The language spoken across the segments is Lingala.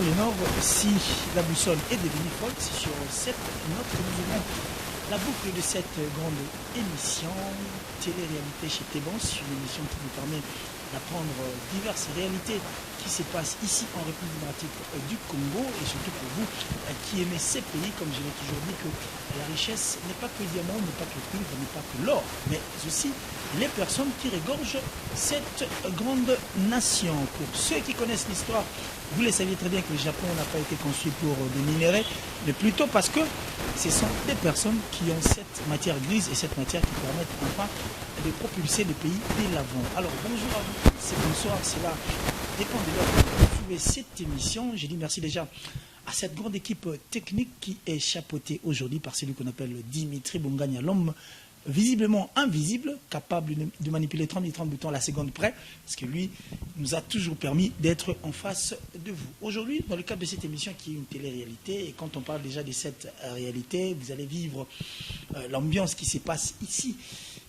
le nord, si la boussole est devenue folle, c'est sur cette note que nous aurons la boucle de cette grande émission télé-réalité chez Tebans, une émission qui nous permet d'apprendre diverses réalités qui se passent ici en République démocratique du Congo, et surtout pour vous qui aimez ces pays, comme je l'ai toujours dit, que la richesse n'est pas que le diamant, n'est pas que le cuivre, n'est pas que l'or, mais aussi les personnes qui regorgent cette grande nation. Pour ceux qui connaissent l'histoire, vous le saviez très bien que le Japon n'a pas été construit pour des minéraux, mais plutôt parce que ce sont des personnes qui ont cette matière grise et cette matière qui permettent enfin de propulser le pays de l'avant. Alors bonjour à vous, c'est bonsoir, cela dépend de l'heure que vous suivez cette émission. Je dis merci déjà à cette grande équipe technique qui est chapeautée aujourd'hui par celui qu'on appelle Dimitri Bongania, l'homme visiblement invisible, capable de manipuler 30 boutons à la seconde près, parce que lui nous a toujours permis d'être en face de vous. Aujourd'hui, dans le cadre de cette émission qui est une télé-réalité, et quand on parle déjà de cette réalité, vous allez vivre l'ambiance qui se passe ici,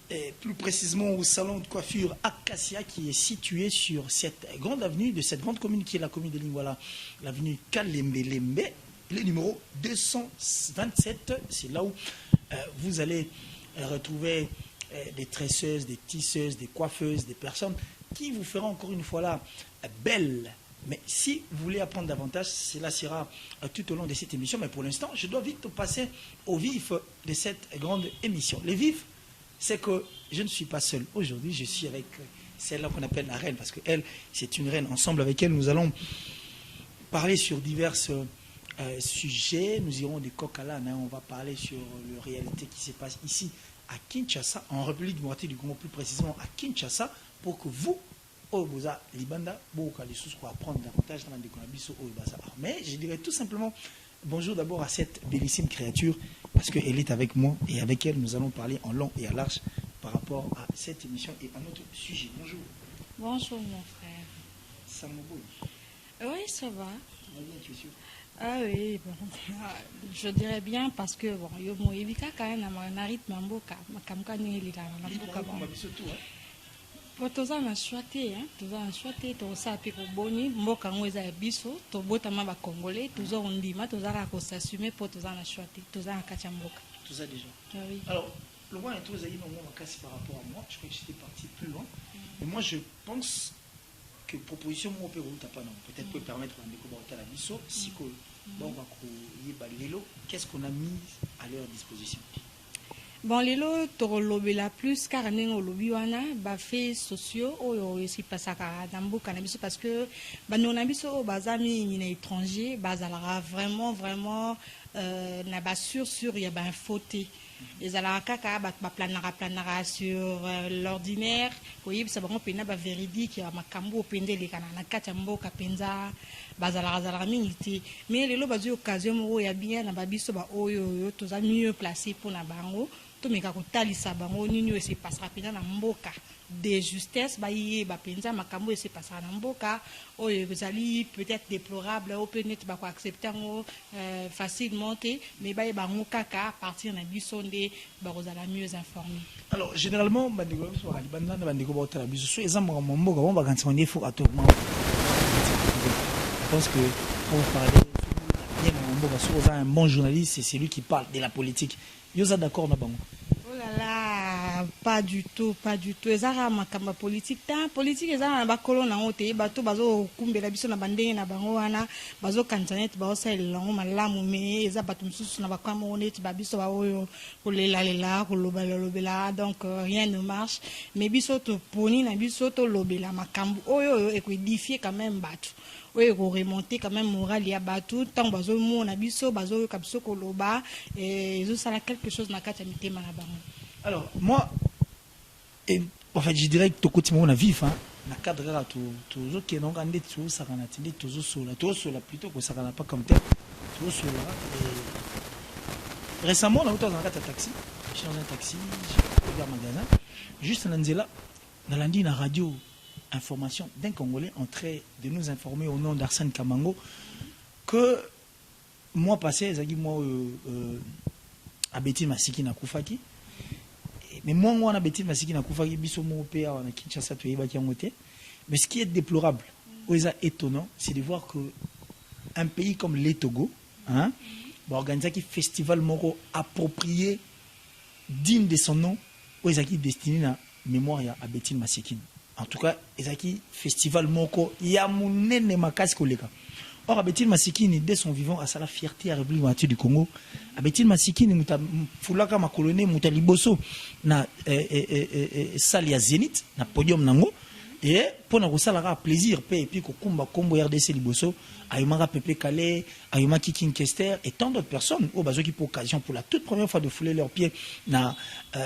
et plus précisément au salon de coiffure Acacia, qui est situé sur cette grande avenue de cette grande commune qui est la commune de Lingwala, l'avenue Kalembe-Lembe, le numéro 227. C'est là où vous allez retrouver des tresseuses, des tisseuses, des coiffeuses, des personnes qui vous feront encore une fois là belle. Mais si vous voulez apprendre davantage, cela sera tout au long de cette émission. Mais pour l'instant, je dois vite passer au vif de cette grande émission. Le vif, c'est que je ne suis pas seul aujourd'hui, je suis avec celle-là qu'on appelle la reine, parce qu'elle, c'est une reine. Ensemble avec elle, nous allons parler sur divers sujets. Nous irons des coq à l'âne, on va parler sur la réalité qui se passe ici à Kinshasa, en République démocratique du Congo, plus précisément à Kinshasa, pour que vous, Oboza Libanda, pour apprendre davantage dans le mais je dirais tout simplement bonjour d'abord à cette bellissime créature, parce qu'elle est avec moi et avec elle nous allons parler en long et à large par rapport à cette émission et à notre sujet. Bonjour. Bonjour mon frère. Ça me bouge. Oui, ça va. Ça va bien, tu es sûr? Ah oui, bon, je dirais bien parce que bon, yo mo ibika quand même na rythme mboka, makamka ni lila na mboka bon. Toza na choité, toza na choité, toza pe ko boni mboka ngweza ya biso, to botama ba congolais, toza ondima, toza la ko s'assumer pour toza na choité, toza na kacha mboka. Toza déjà. Ah oui. Alors, le roi est tous aïe dans mon casse par rapport à moi, je crois que j'étais parti plus loin. Mais moi je pense que proposition mon peut peut-être peut permettre de découvrir la biso si que bon va qu'est-ce qu'on a mis à leur disposition. Bon, lelo torolobela plus car nengo lobi wana ba fait sociaux oyo esi pasaka na mboka na biso parce que ba nona biso bazami ni na étranger bazala vraiment na ba sur ya ba faute les ala kaka ba planara sur l'ordinaire oui ça bango pena ba véridique ya makambo pendele kana na kati mboka penza bazala mingi mais lelo bazu occasion mo ya bien na ba biso ba oyo toza mieux placé pour na bango meka kotalisa bango nini se passera pena na mboka de justesse ba yé ba penza makambo se passera na mboka oyo bezali peut-être déplorable ou peut-être ba ko accepter ngo facilement mais ba bango kaka à partir na biso nde ba rozala mieux informé. Alors généralement bandeko so ba libanda na bandeko ba tala biso so ezamba mo mboka bon ba kanti on faut atonement. Je pense que pour parler bien mo mboka so un bon journaliste, c'est celui qui parle de la politique. Yosa d'accord na bango. Oh là là, pas du tout. Ezara makamba politique. Ta politique ezara na bakolo na ote bato bazo kumbela biso na bandenge na bango wana bazo kantanet bazo salango malamu me eza bato msusu na bakama oneti babiso ba oyo kolela kolobela donc rien ne marche mais biso to poni na biso to lobela makambu oyo édifier quand même bato. Oui, remonter quand même moral ya batou tant bazo mona biso bazo kabiso koloba et ça a quelque chose na kati mité manabango. Alors moi en fait je dirais que to côté mon vif na cadre là toujours qui non gandé tout ça kana tindi toujours sola plutôt que ça kana pas comme tel toujours sola et récemment on a eu dans un taxi, je suis dans un taxi, je vais au magasin juste dans lundi na radio information d'un Congolais en train de nous informer au nom d'Arsène Kamango que mois passé à Betty Masiki na Koufaki mais moi on a Betty Masiki na Koufaki biso mo pe na Kinshasa to yeba ki ngote mais ce qui est déplorable ou étonnant c'est de voir que un pays comme le Togo, hein, va organiser un festival moro approprié, digne de son nom, où ils ont destiné à mémoire à Betty Masekine. En tout cas, ils ont festival moko, il y a mon nene makas koleka. Or, Betty Masekine, dès son vivant, à sa fierté à la République du Congo, Betty Masekine, muta fulaka ma colonie, muta liboso na salle ya Zénith, na podium nango. Et pour nous ça plaisir et puis combat combo RDC Liboso ayumaka Pepe Calais ayuma King Kester et tant d'autres personnes au bazo qui pour occasion pour la toute première fois de fouler leurs pieds na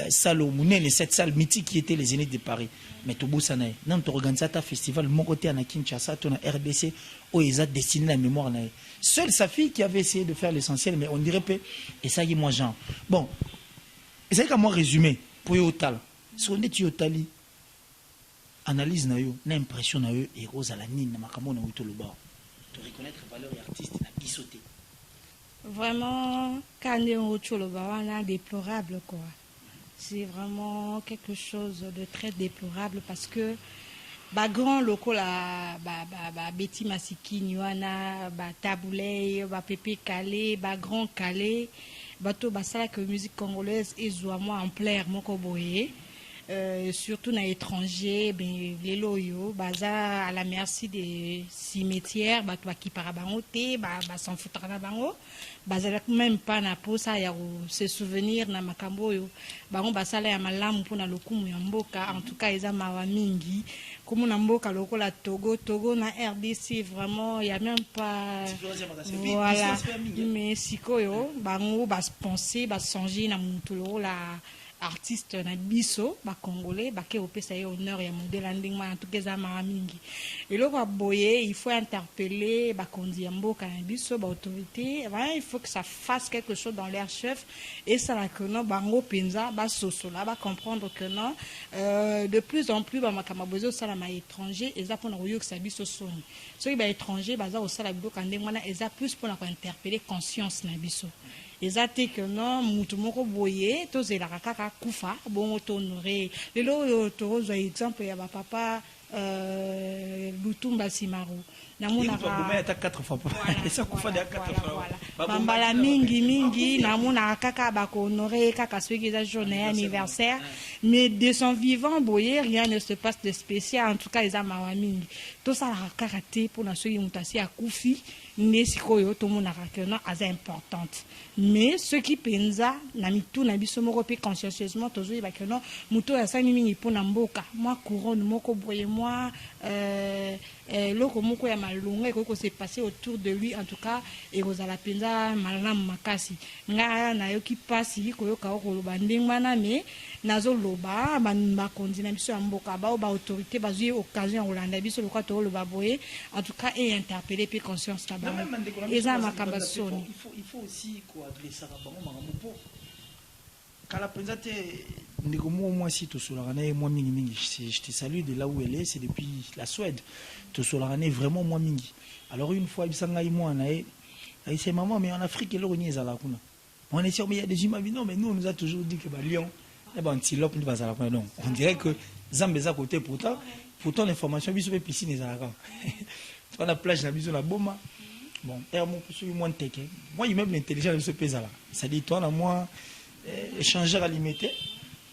salle au Mounene cette salle mythique qui était les Zénith de Paris mais tout beau ça n'est non tu organises ta festival mon côté à Kinshasa ton RDC où ils ont destiné la mémoire na seule sa fille qui avait essayé de faire l'essentiel mais on dirait peu et ça y est moi genre bon c'est qu'à moi résumé pour yotal si on est yotali analyse na yo na impression na yo et rose à la nine na makambo na wuto loba to reconnaître valeur et artiste na bisoté vraiment quand on wuto loba wana déplorable quoi c'est vraiment quelque chose de très déplorable parce que ba grand locaux la ba Betty Masekine wana ba Taboulay ba Pepe Calais ba Grand Calais bato basala que musique congolaise ezouamo en plaire moko boye. Surtout dans l'étranger, ben, les loyaux, baza à la merci des cimetières, bah toi qui parabangote, bah s'en foutra na bango, baza même pas na posa ya se souvenir na makambo yo, bah on basala ya malamu pour na lokumu ya mboka, en tout cas ils ont mawa mingi, comme na mboka loko la Togo na RDC vraiment il y a même pas, voilà, mais sikoyo, bah on va penser, bah changer na mutulo la artiste na biso ba congolais ba ke opesa ye honneur ya modèle ending en tout cas za mingi et là va boyer il faut interpeller ba kondi ya mboka na biso ba autorité il faut que ça fasse quelque chose dans leur chef et ça la que non bango penza ba sosola ba comprendre que non de plus en plus ba makamabozo sala ma étranger et ça pour na royo que ça biso soni ceux qui ba étranger ba za osala bido kande mwana et ça plus pour na interpeller conscience na biso. Exacté que non, mutu moko boye, to zelaka kaka kufa, bon honoré. Le lo to zo exemple ya ba papa Lutumba Simaru. Na mona ka 4 fois. Ça kufa de 4 fois. Bambala mingi na mona kaka ba ko honoré kaka ceux qui ont journée anniversaire, mais de son vivant boye rien ne se passe de spécial en tout cas ils ont mawa mingi. To ça la karaté pour na ceux qui mutasi a kufi. Nesikoyo to mona rakena as importante mais ceux qui pensa na mitu na biso moko pe consciencieusement toujours ba keno muto ya sani mingi pona mboka moi couronne moko boye moi loko moko ya malunga ko se passer autour de lui en tout cas et rozala penza malamu makasi nga na yo ki pasi ko yo ka ko loba ndingwana mais nazo loba ba kondina biso ya mboka ba autorité ba zui occasion Rolanda biso le quoi to loba boye en tout cas et interpeller pe conscience là. Il faut aussi adresser à pour quand la présente moi si tout cela moi mingi je te salue de là où elle est c'est depuis la Suède tout cela vraiment moi mingi alors une fois il s'engage moi c'est maman mais en Afrique il y a on est sûr mais il y a des humains non mais nous on nous a toujours dit que lion et antilope nous va à non on dirait que Zambeza côté pourtant l'information biso pe piscine les arabes on la plage na biso na boma. Bon, moi, il même l'intelligence de ce pays-là. Ça dit, toi, moi, échangeur à limiter.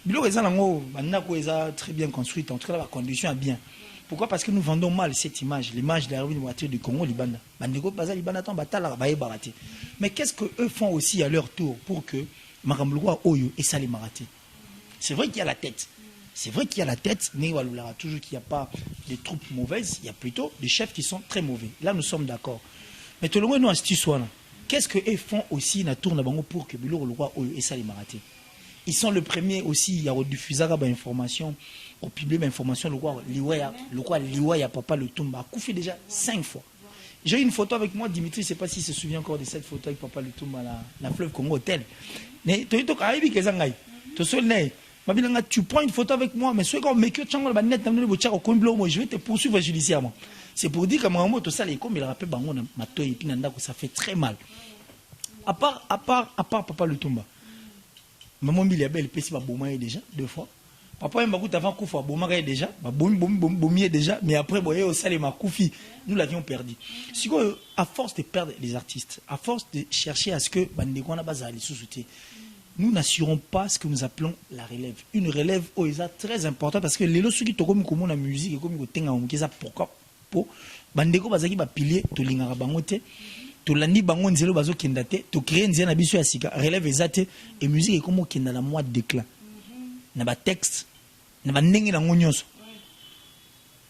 Bilo est très bien construite. En tout cas, la condition est bien. Pourquoi? Parce que nous vendons mal cette image, l'image de la rue voiture du Congo, Libanda. Mais qu'est-ce qu'eux font aussi à leur tour pour que Maramloua Oyo et Salé Maraté? C'est vrai qu'il y a la tête. C'est vrai qu'il y a la tête, mais toujours qu'il n'y a pas des troupes mauvaises, il y a plutôt des chefs qui sont très mauvais. Là, nous sommes d'accord. Mais tout le monde nous a dit qu'est-ce qu'ils font aussi na tourne pour que Bilo le roi et ça les maraté. Ils sont le premier aussi, il y a diffusé l'information, au public l'information, le roi Liwa, il y a papa le Tumba, a couffé déjà 5 fois. J'ai une photo avec moi, Dimitri, je ne sais pas s'il se souvient encore de cette photo avec papa le Tumba, la fleuve Congo Hotel. Mais tu prends une photo avec moi, mais je vais te poursuivre judiciairement. C'est pour dire que moi, tout ça, comme il rappelle, ça fait très mal. À part Papa Lutumba. Maman Biliabel, il peut déjà 2 fois. Papa et Makout avant Koufa, Bomaka déjà, Bomier déjà, mais après, boye au salé Makoufi, nous l'avions perdu. Si à force de perdre les artistes, à force de chercher à ce que Bandekwana Bazali sous-souté, nous n'assurons pas ce que nous appelons la relève. Une relève au ESA très importante parce que les lots qui tombent comme la musique et comme ils ont pourquoi pour Bandeko Bazaki ba pilier to lingara bangote to landi bango nzelo bazo kendate to créer nzela na biso ya sika relève ezate et musique comme kenda la mois de déclin na ba texte na ba ndenge na ngonyonso.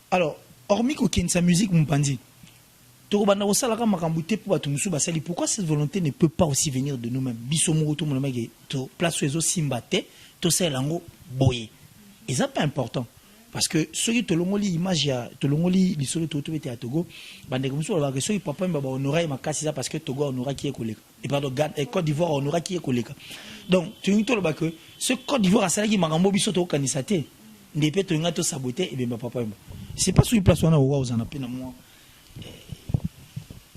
Alors hormis ko kensa musique mpandi to banda osala ka makambute pour batu musu basali, pourquoi cette volonté ne peut pas aussi venir de nous-mêmes biso mo to mo mege to place ezo simbate to selango boye et ça pas important. Parce que ceux qui te l'ont dit, image, te l'ont dit, les seuls qui à Togo, bande comme ça, ceux qui papa m'ont honoré ma casse ça parce que Togo honora qui est collègue. Et pardon, Côte d'Ivoire honora qui est collègue. Donc tu nous dis que ce Côte d'Ivoire a ça qui m'a rambo biso to kanisate, n'est pas to ngato saboter et bien papa. C'est pas sur place on a aux en appel à moi.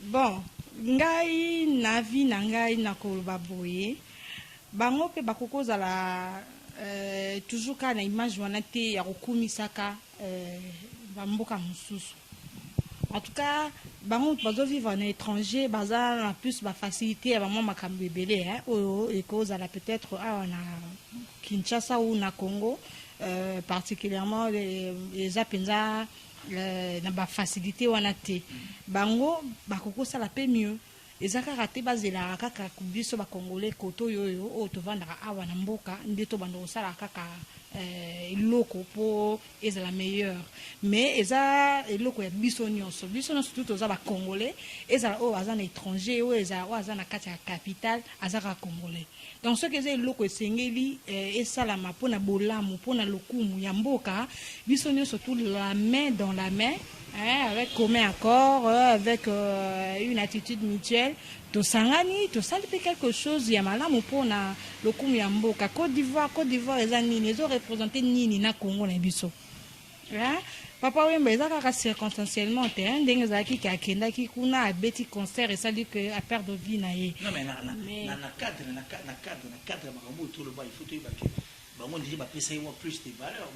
Bon, ngai navi nangai nakoloba boye. Bango pe bakoko za la toujours quand na image wana te ya kokumisaka bamboka mususu. En tout cas, bango bazo vivre en étranger, baza en plus ba facilité ya maman makambo ebele et cause à la peut-être na Kinshasa ou na Congo particulièrement les apenza na ba facilité wana te. Bango bakoko ça la paie mieux. Ezaka raté bazela kaka kubiso ba congolais koto yoyo o to vandaka awa na mboka ndeto bando sala kaka loko po ezala meilleur mais eza eloko ya biso nyonso tout oza ba congolais ezala o azana étranger o ezala o azana kati ya capitale azaka congolais donc ce que eza eloko esengeli esalama pona bolamu pona lokumu ya mboka biso nyonso tout la main dans la main. Avec commun accord, avec une attitude mutuelle, to sangani, to salpe quelque chose, yamala mopona le kum yamboka. Côte d'Ivoire, ils ont représenté Nini na Congo na biso. Papa Wemba, ils ont circonstanciellement, d'engazaki qui a kenda qui kuna a beti concert et ça dit que a perdre vie na ye. Non mais na cadre, makambo tout le bas, il faut te évacuer. On dirait que ça y plus de valeur.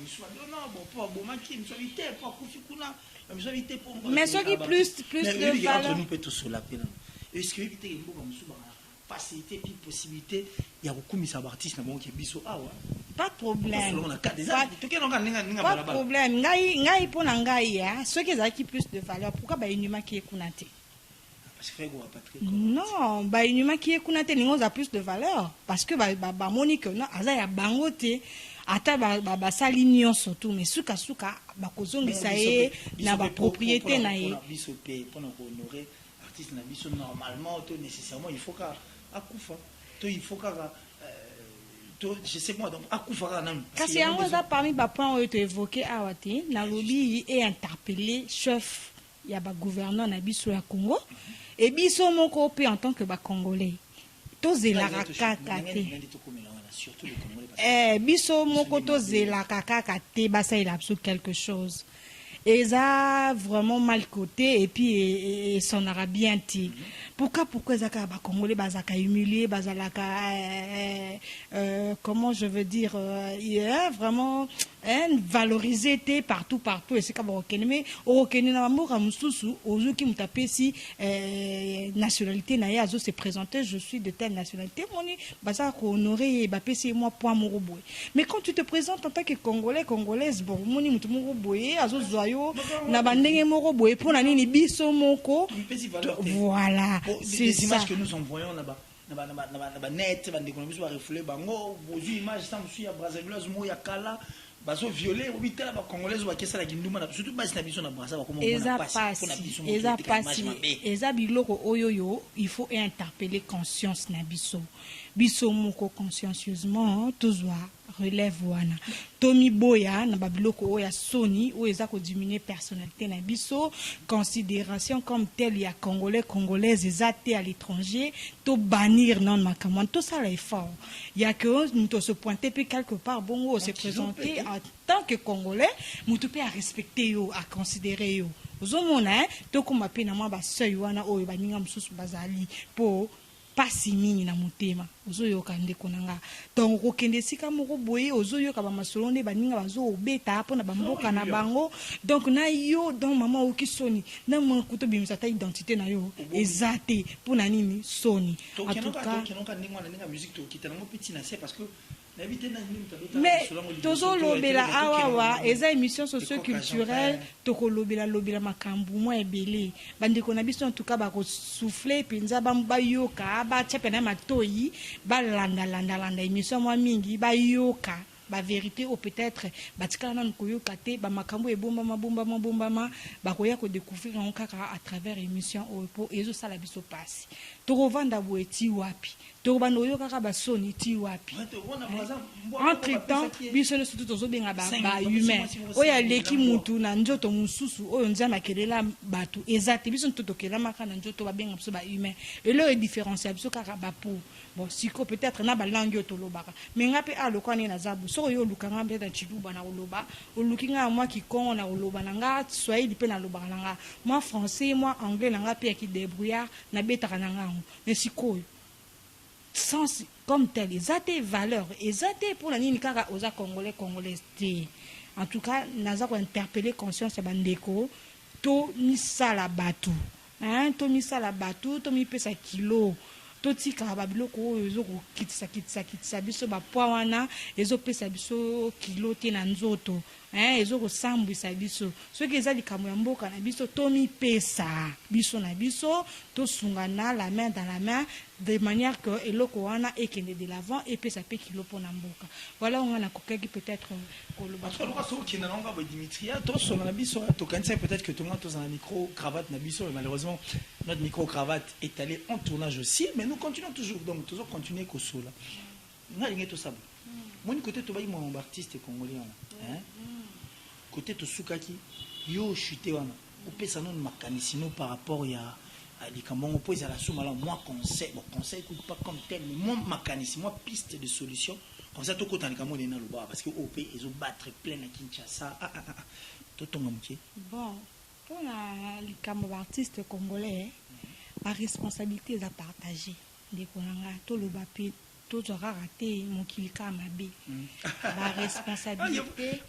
Non, bon, pas bon, qui nous invité, pas Koufikouna, nous invité pour. Mais ce qui plus de valeur. Nous peut tous se laper. Est-ce que éviter une bonne facilité, puis possibilité, il y a beaucoup de artistes qui sont ah ouais. Pas de problème. Pas de problème. Ngai pour Nangai, ce qui plus de valeur, pourquoi bah une humain qui est kunate? Non, bah une humain qui est kunate a plus de valeur parce que bah Monique non, aza ya bangote ata ba salignon surtout mais suka ba kozongi ça est na ba propriété na ye. Pour honorer artiste na biso normalement tout nécessairement il faut qu'à akufa to il faut qu'à je sais moi donc akufa na kasi yango za parmi ba points où tu évoqué awati na lobby et interpellé chef ya ba gouverneur na biso ya Congo. Et biso moko pe en tant que ba congolais to zelaka kaka te biso moko to zelaka kaka te basa il a quelque chose et ça vraiment mal coté et puis son arabien ti pourquoi zaka ba congolais bazaka humilié bazalaka comment je veux dire vraiment valoriser partout et c'est comme mais au Kenya na mboka mususu ozuki mutapesi nationalité na yazo se présenter je suis de telle nationalité moni bazaka ko honorer ba pesi moi point moroboy mais quand tu te présentes en tant que congolaise bon moni mutu moroboy azo zoyo na bandenge moroboy pour na nini biso moko voilà c'est des images que nous envoyons là-bas na net bande ko biso ba refouler bango bozu image ça musu ya Brazzaville mo ya kala baso violer ou bitela ba congolaise ba kesa la kinduma surtout basi na biso na brasa ba comment on a passé eza passé eza biloko oyoyo il faut interpeller conscience na biso moko consciencieusement tozwa relève wana Tommy Boya na babiloko oya Sony ou eza ko diminuer personnalité na biso considération comme tel ya congolaise ezate à l'étranger to bannir non makamon tout ça l'effort il y a que nous to se pointer puis quelque part bon se présenter en tant que congolais mutu pe à respecter yo à considérer yo ozomona to ko mape na mwa ba seuil wana oyo baninga mususu bazali po pasi mingi na motema ozoyoka ndeko na nga donc okende esika moko boye ozoyoka bamasolo nde baninga bazobeta mpo na bamboka na bango donc na yo donc mama oki soni na mwana kuta obimisa ta identité na yo eza te mpo na nini soni en tout cas mais tozolobela awawa eza émission socio-culturelle tokolobela makambo mwa ebele bandeko na biso en tout cas bakosouffle mpenza bayoka batia pena matoi balanda émission mwa mingi bayoka vérité ou peut-être batikala nanu koyoka te bamakambo ebombama bakoya kodécouvrir yango kaka à travers émission oyo mpo ezosala biso pasi tokovanda boye ti wapi tokobanda oyokaka basoni ti wapi entre temps biso nyonso tu tozobenga bahumain oyo aleki mutu na nzoto mosusu oyo nzambe akelela bato eza te biso nto tokelamaka na nzoto babenga biso bahumain eloko edifférencia biso kaka bapo bon siko peut-être na balangi oyo tolobaka me nga mpe alokwa nde naza bo soki oyo olukanga mpe na chiluba na koloba oluki nga mwa kikongo na koloba na nga swahili mpe nalobaka na nga mwa français mwa anglais na nga mpe ya kidébrouillard nabetaka na nga yango me sikoyo sens comme tel eza te valeur eza te mpona nini kaka oza congolais te en tout cas naza kointerpeller conscience ya bandeko tomisala bato tomisala bato tomipesa kilo totika babiloko oyo ezokokitisa biso bapwa wana ezopesa biso kilo te na nzoto ezokosambwisa biso soki eza likambo ya mboka na biso tomipesa biso na biso tosungana la main dans la main de manière que eloko wana ekende de l'avant epesa mpe kilo mpo na mboka voilà onga nakokaki peut-être Dimitria tosona na biso tokanisa peut-être que tonga tozana micro cravate na biso et malheureusement notre micro cravate est allé en tournage aussi mais nous continuons toujours donc toujours continuer kosola ngalinge to sabo mon côté to bayi mon artiste congolais hein côté to sukaki yo chuté wana opesa non makanisi no par rapport ya likambo pose à la souma là moi conseil bon conseil écoute pas comme tel mais moi makanisi moi piste de solution comme ça tout côté likambo na loba parce que OP ils ont battre plein à Kinshasa tout ton amitié bon pour la likambo artiste congolais la responsabilité est à partager des konanga to loba pe to zora raté mon kilika mabe la responsabilité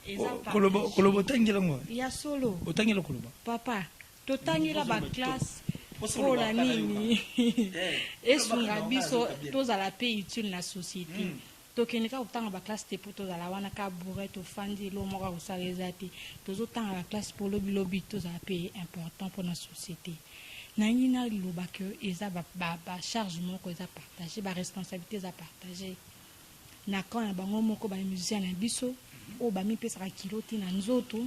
est à partager kolobo tangela ngo ya solo otangela koloba papa to tangela ba classe pour la nini esunga biso tozala pe utile na société tokendeka kotanga baklasse te mpo tozala wana ka bourre tofandi elo moko akosala eza te tozotanga baklasse mpo lobilobi tozala mpe important mpo na société nangi naloba ke eza bacharge moko eza partage baresponsabilité eza partage na kan na bango moko bamusicien na biso oyo bamipesaka kilo te na nzoto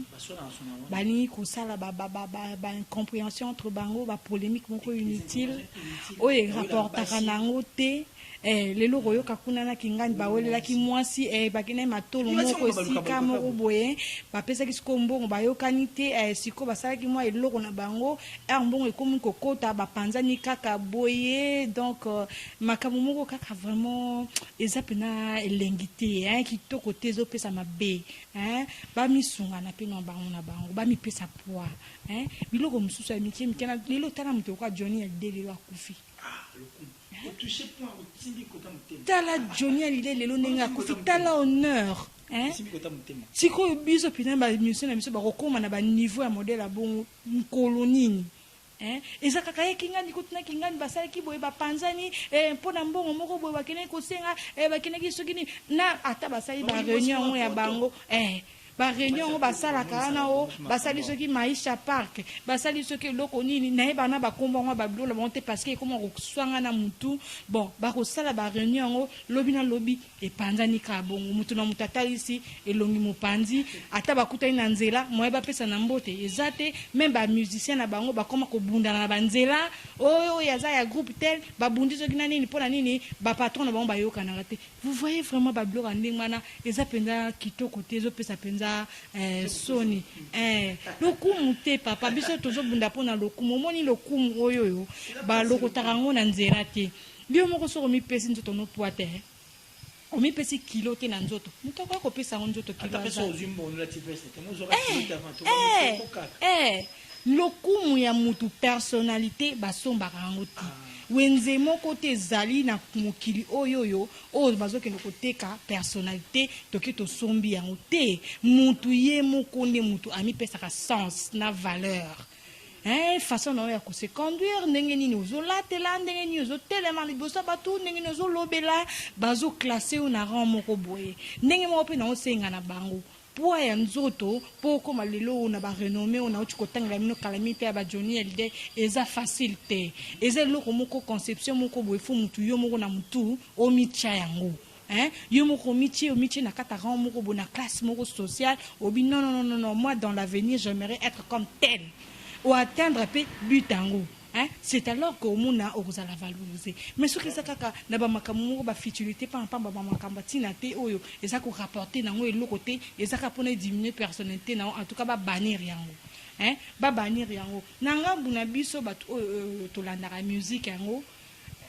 balingi kosala baincompréhension entre bango bapolémique moko inutile oyo erapportaka nango te lelo koyoka kuna na kingani bawelelaki mwasi bakene matolo moko esika moko boye bapesaki siko mbongo bayokani te siko basalaki mwa eloko na bango mbongo ekomi kokota bapanzani kaka boye donc makambo moko kaka vraiment eza pena elengi te kitoko te ezopesa mabe bamisungana mpe na bango bamipesa poids biloko mosusu ya mike na lelo tala moto oka Johnny Hallyday lelo akufi tala Johnny Hallyday lelo ndenge akufi tala honneur sikoyo biso pena bamusicien na biso bakokóma na baniveau ya modele ya bongo nkolo nini eza kaka ye kingani kutina kingani basalaki boye bapanzani mpo na mbongo moko boye bakendaki kosenga bakendaki soki nini na ata basali bareunion ya bango bareunion oyo basalaka wana o basali soki Maisha Park basali soki eloko nini nayeba na bakombo yango babilola bango te parce que ekoma koswanga na mutu bon bakosala bareunion yango lobi na lobi epanzani kaka bongo mutu na mutu atalisi elongi mopanzi ata bakutani na nzela moye bapesa na mbote eza te meme bamusicien na bango bakoma kobundana na banzela oyo yaza ya groupe tel babundi soki na nini mpo na nini bapatron na bango bayokanaka te vous voyez vraiment babiloko ya ndenge wana eza mpenza kitoko te ezopesa mpenza soni lokumu te papa biso tozobunda mpo na lokumu omoni lokumu oyoyo balokotaka yango na nzela te bio moko soki omipesi nzoto nopwa te omipesi kilo te na nzoto moto akoya kopesa yango nzoto kilo lokumu ya mutu personnalité basombaka yango te wenze moko te ezali na mokili oyo bazokende koteka personnalité toke tosombi yango te mutu ye moko nde mutu amipesaka sens na valeur façon na ya se conduire ndenge nini ozolatela ndenge nini ozotelema liboso bato ndenge nini ozolobela bazoclasse na rang moko boye ndenge moko mpe na osenga na bango poa ya nzoto po koma lelo na ba renommé on a uti kotangela mino calamité ya ba Johnny LD eza facile te eza loko moko conception moko boye fu mutu yo moko na mutu o micha yango yo moko miche na kata rang moko bo na classe moko sociale obi non moi dans l'avenir j'aimerais être comme tel ou atteindre un peu but tango. C'est alors que on a la valoriser. Mais ce qui est kaka na ba makambo ba futilité pas ba makambo tina te oyo et ça ko rapporter nango et l'autre côté et ça ka pona diminuer personnalité na en tout cas ba bannir yango. Ba bannir yango. Nanga buna biso ba to landa la musique yango.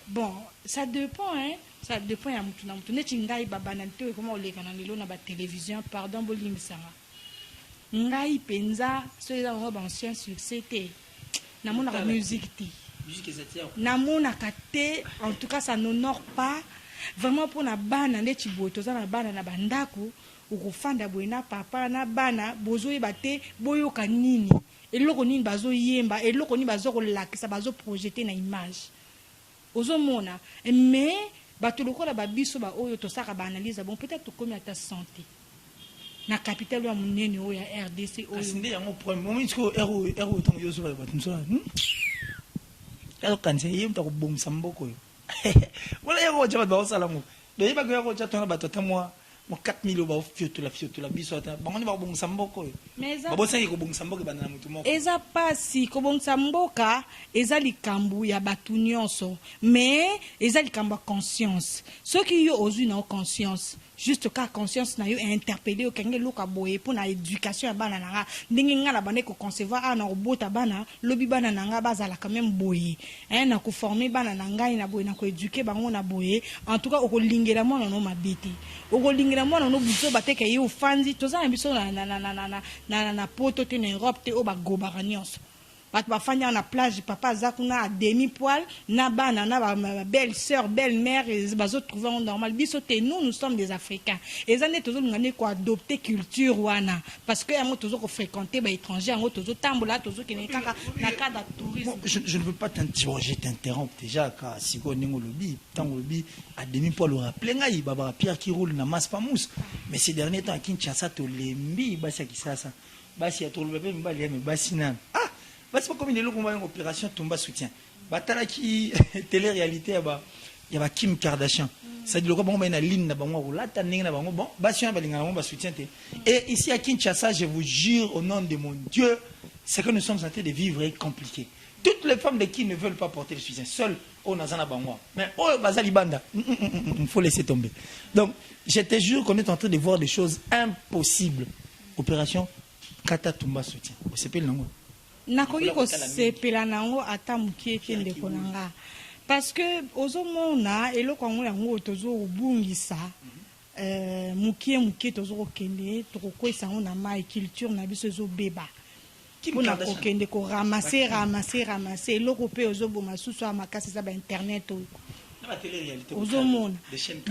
Bon, ça dépend ça dépend ya mutu na mutu neti ngai ba banalité comment on les kana lelo na ba télévision pardon bolimisanga. Ngai penza so eza ngo ba ancien succès te namona la musique te namona kate en tout cas ça n'honore pas vraiment pour na bana ndeti boto za na bana na bandako ukufanda boina papa na bana bozo yebate boyoka nini eloko nini bazo yemba eloko nini bazo kolakisa bazo projeter na image ozomona mais bato lokola babiso ba oyo to saka ba analyse bon peut-être to komi ata santé na capitale ya munene o ya RDC o sinde yango problème moment ko ero tango yoso ba batumso ero kanse yem ta ko bomsa mboko yo wala ero jaba ba osala mo do yeba ko ero jatona batota mo 4000 ba fiotola biso ata bango ni ba bomsa mboko yo ba bosa ko bomsa mboko ba na mutu moko eza pasi ko bomsa mboka eza likambu ya batu nyonso mais eza likambu ya conscience ceux qui yo ozui na conscience juste ka conscience na yo interpeller o kenge loka boye pour na éducation ya bana nanga ndenge ngala bande ko concevoir na obota bana lobi bana nanga bazala quand même boye na ko former bana nanga na boye na ko éduquer bango na boye en tout cas o ko lingela mwana no mabiti o ko lingela mwana no buso bateke yo fanzi toza na biso na poto te na Europe te o ba gobara nyonso bato bafanya na plage papa zakuna à demi poil na bana na ba belle sœur belle mère bazo trouver en normal biso te nous sommes des africains et ça ne tozo ngane ko adopter culture wana parce que yango tozo ko fréquenter ba étranger yango tozo tambola tozo kene kaka na cadre tourisme je ne veux pas t'interroger t'interrompre déjà ka siko ningo lobi tango lobi à demi poil le rappeler ngai baba Pierre qui roule na masse pas mousse mais ces derniers temps à Kinshasa to lembi basi ya kisasa basi ya to lobi mbali ya basi na c'est pas comme une opération Tomba soutien. Batala qui télé-réalité y a Kim Kardashian. Ça dit le bon ben ligne na bango la taninga na bango bon bastion balinga na soutien. Et ici à Kinshasa, je vous jure au nom de mon Dieu, c'est que nous sommes en train de vivre est compliqué. Toutes les femmes de qui ne veulent pas porter le soutien, seules au Nazana bango. Mais oh bazali banda, il faut laisser tomber. Donc, je te jure qu'on est en train de voir des choses impossibles. Opération Kata Tomba soutien. C'est pas le nom. Nakoki ko sepela nango ata mukie te ndeko nanga parce que ozomona eloko ngo yango tozo obungisa mukie tozo kokende tokokwesa ngo na mai culture na biso ezobeba kuna kokende ko ramasser eloko pe ozoboma susu ya makasi za ba internet ozomona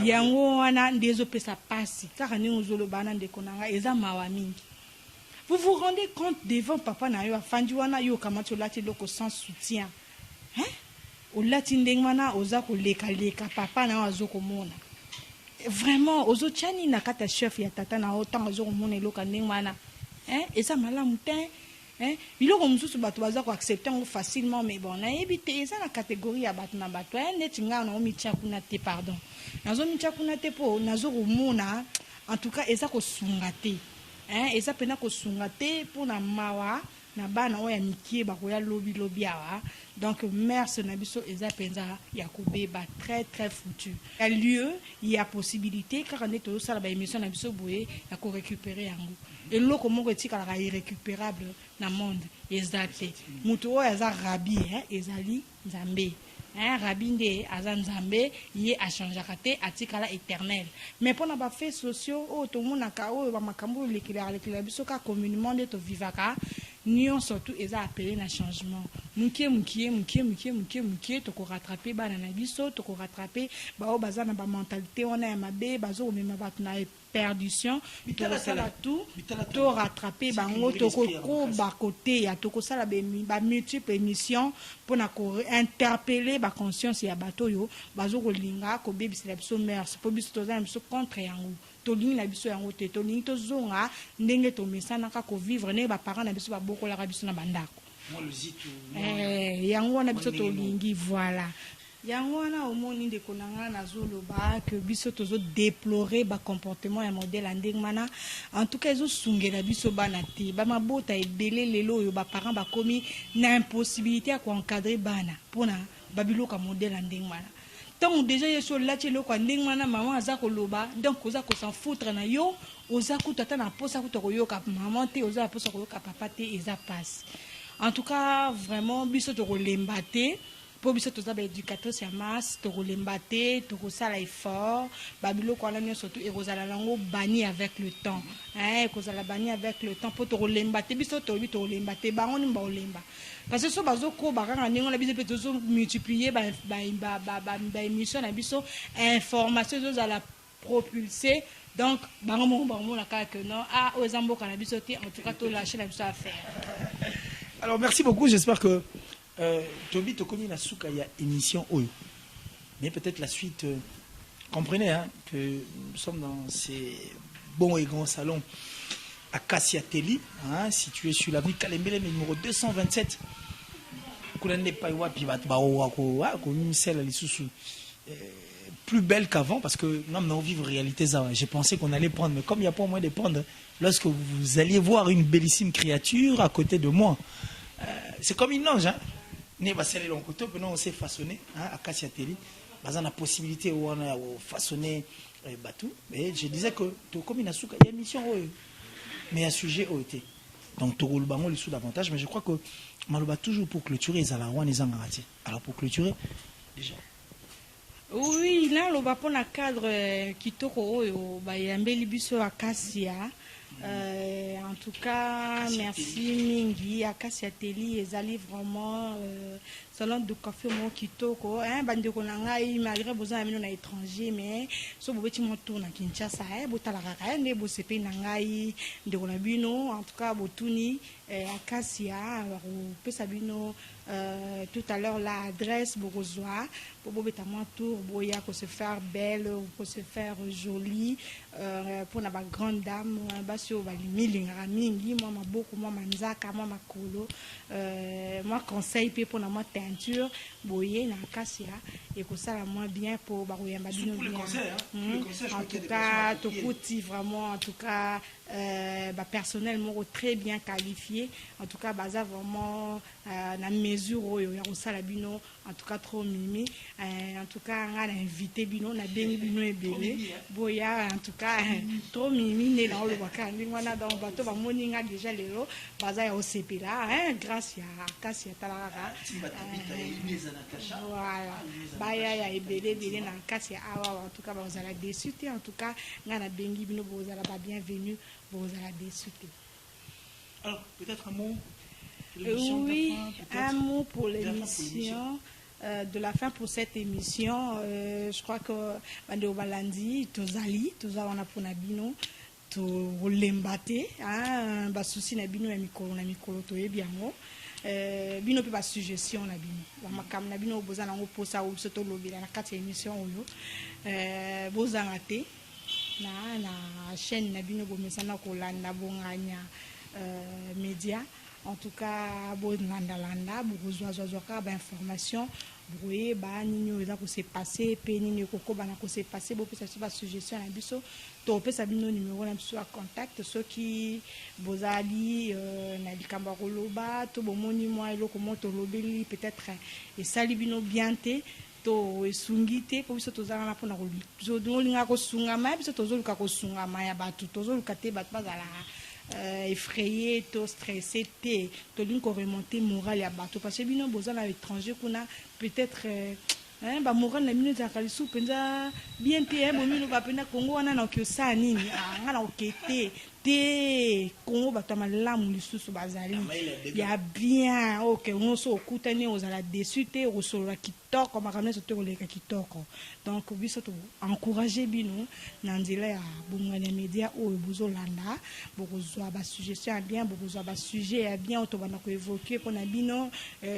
yango wana ndezopesa pasi kaka ningo ozolobana ndeko nanga eza mawa mingi. Vous vous rendez compte devant papa na yo afandiwana yo kamati olati loko sans soutien. Olati ndengwana oza ko leka papa na yo azokomona. Vraiment ozochani na kata chef ya tata na otanga azokomona loka ndengwana. Eza malamu te. Biloko mususu bato baza ko accepter ngo facilement mais bon na ebité eza na catégorie ya bato na bato neti nga na omitia kuna te pardon. Nazo mitia kuna te po nazo komona en tout cas eza ko sunga te. Eza pena ko sunga te pour na mawa na bana oya mikie ba ko ya lobi awa donc mère na biso eza penza ya ko beba très très foutu. Il y a lieu, il y a possibilité car on est au sala ba émission na biso boye ya ko récupérer yango. Et loko moko etika la irrécupérable na monde ezate. Mutu oya za rabi ezali nzambe. Rabbi nde aza nzambe ye achangeaka te atikala éternel mais pona ba faits sociaux o to monaka o ba makambo lekela biso ka communément nde to vivaka nion surtout eza appelé na changement mukie toko rattraper bana na biso toko rattraper bao bazana ba mentalité on a mabe bazo mema batu na perdition toko sala tout to rattraper bango toko ko ba côté ya toko sala ba multiple émission pour na ko interpeller ba conscience ya bato yo bazo ko linga ko bebisela biso merci po biso tozana biso contre yango tolingi na biso yango te tolingi tozonga ndenge tomesana ka ko vivre ne ba parents na biso ba bokola ka biso na bandako yango wana biso tolingi voilà yango wana omoni ndeko na nga nazoloba que biso tozo déplorer ba comportement ya modèle ndenge mana en tout cas ezosungela biso bana te bamabota ebele lelo oyo baparents bakomi na impossibilité ya koencadrer bana mpona babiloka modèle ndenge mana tant déjà yeso lati eloko ndenge mana mama aza koloba donc oza kosan foutre na yo oza kuta ata na posa kuta koyoka maman te oza na posa koyoka papa te eza passe. En tout cas, vraiment, biso to kolembate, po biso to zaba éducatrice ya masse, to kolembate, to kosala effort, babilo ko na surtout et kozala lango bani avec le temps. Kozala bani avec le temps po to kolembate biso to bi to kolembate bango ni ba olemba. Parce que so bazo ko bakanga ningo na biso pe to multiplier ba émission na biso information zo za la propulser. Donc, bango la que non aux ambo cannabis en tout cas to lâcher la biso à faire. Alors, merci beaucoup. J'espère que Tobi Tokomi na souka ya émission Oyo. Mais peut-être la suite, comprenez hein, que nous sommes dans ces bons et grands salons à Kassia Teli, hein, situé sur l'avenue Kalembele, numéro 227. Plus belle qu'avant, parce que non, mais on vit réalité ça. J'ai pensé qu'on allait prendre, mais comme il n'y a pas moyen de prendre, lorsque vous alliez voir une bellissime créature à côté de moi, c'est comme une ange, hein. On s'est façonné à Kassia Teli. On a la possibilité de façonner Batou. Mais je disais que comme il y a une mission, mais un sujet OET. Donc, tu roules les sous davantage, mais je crois que Maloba toujours pour clôturer les alaouans les angarati. Alors, pour clôturer, déjà. Oui, là, le va pour le cadre qui tourne au Bayambeli Bisso à Kassia. En tout cas, merci Mingi, à Kassia Teli, et Zali vraiment salon de café mon kitoko hein bande ko nanga malgré besoin amino na étranger mais so bobeti mo tour na Kinshasa botala kaka ne bo sepe nangai de ko na bino en tout cas botuni à Kassia pesa bino tout à l'heure l'adresse Borozoa pour bobeta mo tour boya ko se faire belle pour se faire jolie pour na ba grande dame basio ba milinga mingi moi maboko moi manzaka moi makolo moi conseil pour na moi teinture boyer na Kassia et que ça la moins bien pour baroyamba bino bien en tout cas to kuti vraiment en tout cas personnellement très bien qualifié en tout cas baza vraiment na mesure oyo ya osala bino en tout cas trop mimi en tout cas on a invité bino na bengi bino ebele boya en tout cas trop mimi ne na lo bakandi ngwana donc bato ba moninga déjà lelo baza ya osepela grâce à Kassia talaka voilà baya ya ebele na Kassia awa en tout cas vous allez déçu en tout cas ngana bengi bino vous allez pas bienvenue vous allez déçu. Alors peut-être un mot. Oui, un mot pour l'émission. De la fin pour cette émission, je crois que Bande Obalandi, Tozali, Tozawana Ponabino, Tolembate, un souci Nabino et Mikolo, Toebiamo. Bino peut pas suggestion Nabino. La Makam Nabino, Bozan en Oposa ou Soto Lobby, la 4 émission, Bozanate, na chaîne Nabino Bomesana Kolanda Bonganya Média. En tout cas, bon landa beaucoup d'informations, brouillé, nino ça s'est passé, nino koko bana ko s'est passé, beaucoup ça va suggestion à biso, to pe sabino numéro na biso à contact ceux qui bozali na likamba koloba, to bomoni moi eloko moto lobeli peut-être et salibino bienté to esungite po biso tozala na pona ko zo dolinga ko sunga ma biso tozoluka ko sunga ma ya batu tozoluka te bat bazala effrayé, tout stressé, tout le monde remonter moral à bateau parce que bino besoin à l'étranger qu'on a peut-être ba moral na minute à kalisu penza bien te bon mino ba pena Congo on a na kyo sa nini ngana okete te Congo batama lamu lisusu bazali ya bien OK on so okutani ozala dessus te osolola kitoko makambo so te koleka kitoko donc biso to encourager bino na nzela ya bongwana media oyo bozolanda bokozwa ba suggestion ya bien bokozwa ba sujet ya bien to bana ko évoquer pona bino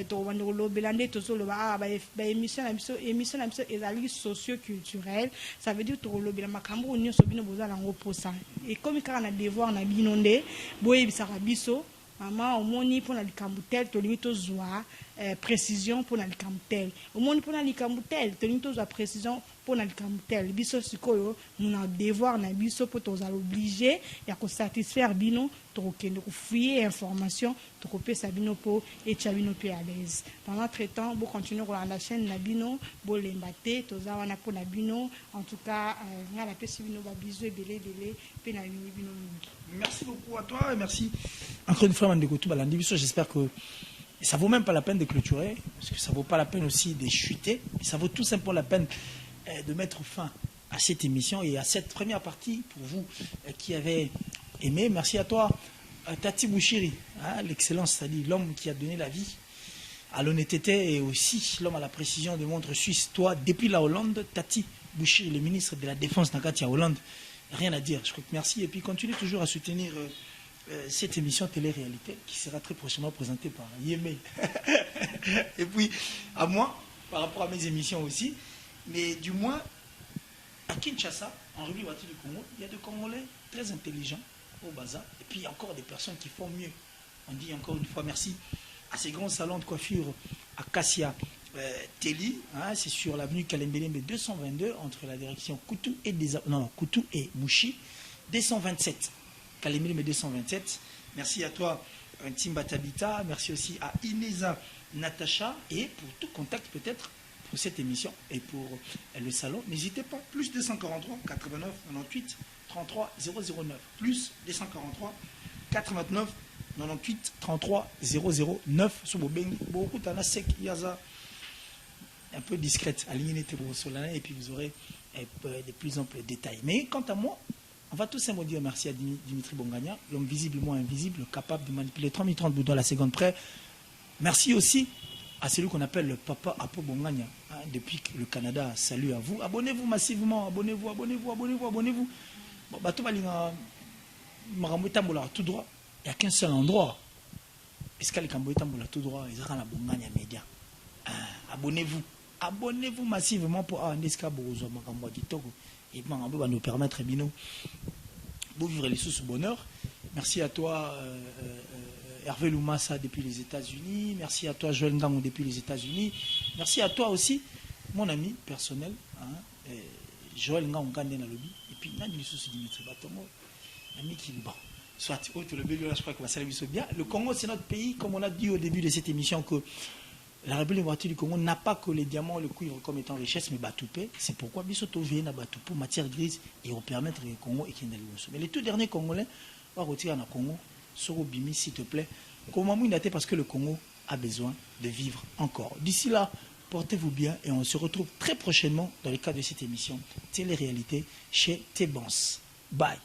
to bana ko lobela nde to soloba ba émission na biso ezali socio-culturelle ça veut dire to lobela makambo nyonso bino bozala ngo posa et comme kaka na devoir na bino nde boyebisaka biso maman omoni pona likambo tel to limite zwa précision pona likambo tel omoni pona likambo tel to limite zwa précision pona likambo tel biso sikoyo nous na devoir na biso po to za obligé ya ko satisfaire bino to kende ko fouiller information to ko pesa bino po et bino pe à l'aise pendant traitant bo continuer ko la chaîne na bino bo lembate to za wana pona bino en tout cas ngala pesi bino ba bisous belé pe na bino. Merci beaucoup à toi et merci encore une fois Mandeko tout balandi biso. J'espère que ça vaut même pas la peine de clôturer parce que ça vaut pas la peine aussi de chuter, ça vaut tout simplement la peine de mettre fin à cette émission et à cette première partie pour vous qui avez aimé. Merci à toi Tati Bouchiri, hein, l'excellence, c'est-à-dire l'homme qui a donné la vie à l'honnêteté et aussi l'homme à la précision de montre suisse. Toi, depuis la Hollande, Tati Bouchiri, le ministre de la Défense Nakatia Hollande, rien à dire. Je crois que merci et puis continue toujours à soutenir cette émission télé-réalité qui sera très prochainement présentée par Yémé. Et puis à moi, par rapport à mes émissions aussi, mais du moins à Kinshasa, en République du Congo, il y a des Congolais très intelligents au bazar et puis il y a encore des personnes qui font mieux. On dit encore une fois merci à ces grands salons de coiffure à Kassia Teli, hein, c'est sur l'avenue Kalembelembe 222 entre la direction Koutou et Mouchi 227. Kalembelembe 227. Merci à toi Timba Tabita, merci aussi à Ineza Natacha et pour tout contact peut-être pour cette émission et pour le salon, n'hésitez pas, plus 243 89 98 33 009, plus 243 89 98 33 009 sur beaucoup de sec yaza un peu discrète, alignez et puis vous aurez de plus amples détails. Mais quant à moi, on va tous simplement dire merci à Dimitri Bongania, l'homme visiblement invisible, capable de manipuler 30 boutons à la seconde près. Merci aussi à celui qu'on appelle le papa Apo Bongania, hein, depuis le Canada. Salut à vous. Abonnez-vous massivement, abonnez-vous. Bon, bah, tout va tout droit. Il n'y a qu'un seul endroit. Est-ce qu'il y a tout droit? Ils ont la Bongania Média. Abonnez-vous massivement pour Andeska Borozo Makambo Kitoko. Et bien, on va nous permettre de vivre les sous bonheur. Merci à toi, Hervé Loumassa depuis les États-Unis. Merci à toi, Joël Ngango depuis les États-Unis. Merci à toi aussi, mon ami personnel, hein, Joël Ngango Kandé Nalobi. Et puis, Nani Sous Dimitri Batomo, ami qui bon. Soit, je crois que ça va bien. Le Congo, c'est notre pays, comme on a dit au début de cette émission, que la République démocratique du Congo n'a pas que les diamants, le cuivre comme étant richesse, mais Batoupé. C'est pourquoi Bissoto vient à Batoupé, matière grise, et on permettre le Congo et qu'il y ait mais les tout derniers Congolais vont retirer dans le Congo. Sorobimi, s'il te plaît. Comment m'indater parce que le Congo a besoin de vivre encore. D'ici là, portez-vous bien et on se retrouve très prochainement dans le cadre de cette émission Télé-réalité chez Tebans. Bye.